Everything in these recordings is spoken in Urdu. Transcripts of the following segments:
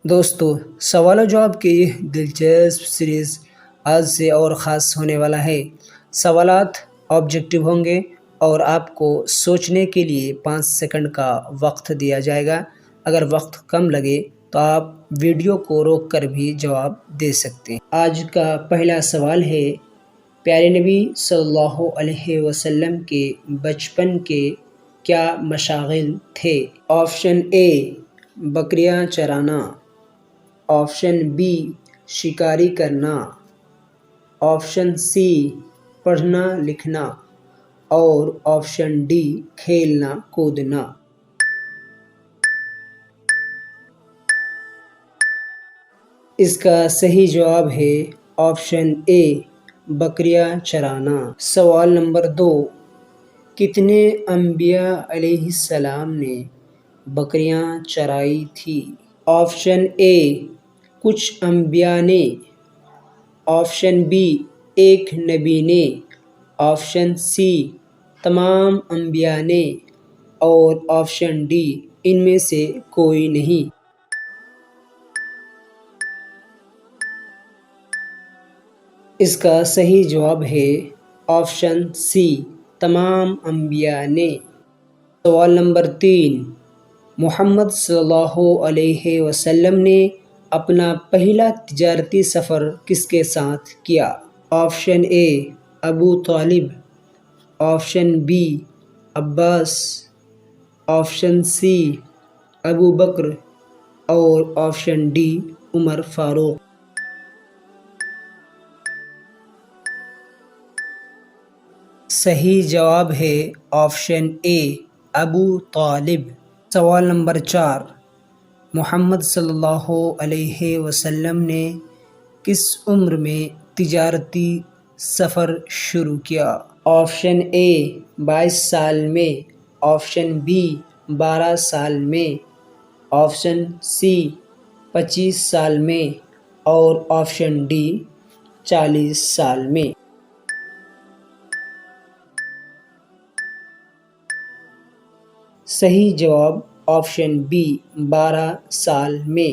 دوستو، سوال و جواب کی یہ دلچسپ سیریز آج سے اور خاص ہونے والا ہے۔ سوالات آبجیکٹو ہوں گے اور آپ کو سوچنے کے لیے 5 سیکنڈ کا وقت دیا جائے گا۔ اگر وقت کم لگے تو آپ ویڈیو کو روک کر بھی جواب دے سکتے ہیں۔ آج کا پہلا سوال ہے، پیارے نبی صلی اللہ علیہ وسلم کے بچپن کے کیا مشاغل تھے؟ آپشن اے بکریاں چرانا، آپشن بی شکاری کرنا، آپشن سی پڑھنا لکھنا اور آپشن ڈی کھیلنا کودنا۔ اس کا صحیح جواب ہے آپشن اے بکریاں چرانا۔ سوال نمبر 2، کتنے انبیاء علیہ السلام نے بکریاں چرائی تھی؟ آپشن اے کچھ انبیاء نے، آپشن بی ایک نبی نے، آپشن سی تمام انبیاء نے اور آپشن ڈی ان میں سے کوئی نہیں۔ اس کا صحیح جواب ہے آپشن سی تمام انبیاء نے۔ سوال نمبر 3، محمد صلی اللہ علیہ وسلم نے اپنا پہلا تجارتی سفر کس کے ساتھ کیا؟ آپشن اے ابو طالب، آپشن بی عباس، آپشن سی ابو بکر اور آپشن ڈی عمر فاروق۔ صحیح جواب ہے آپشن اے ابو طالب۔ سوال نمبر 4، محمد صلی اللہ علیہ وسلم نے کس عمر میں تجارتی سفر شروع کیا؟ آپشن اے 22 سال میں، آپشن بی 12 سال میں، آپشن سی 25 سال میں اور آپشن ڈی 40 سال میں۔ صحیح جواب آپشن بی 12 سال میں۔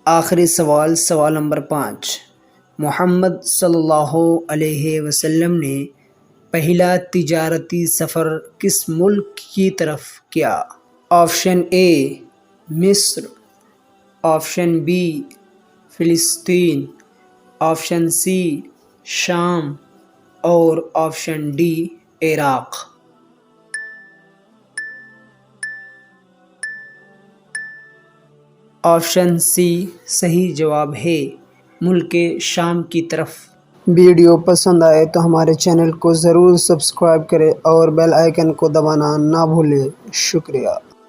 آخری سوال، سوال نمبر 5، محمد صلی اللہ علیہ وسلم نے پہلا تجارتی سفر کس ملک کی طرف کیا؟ آپشن اے مصر، آپشن بی فلسطین، آپشن سی شام اور آپشن ڈی عراق۔ آپشن سی صحیح جواب ہے ملک شام کی طرف۔ ویڈیو پسند آئے تو ہمارے چینل کو ضرور سبسکرائب کریں اور بیل آئیکن کو دبانا نہ بھولیں۔ شکریہ۔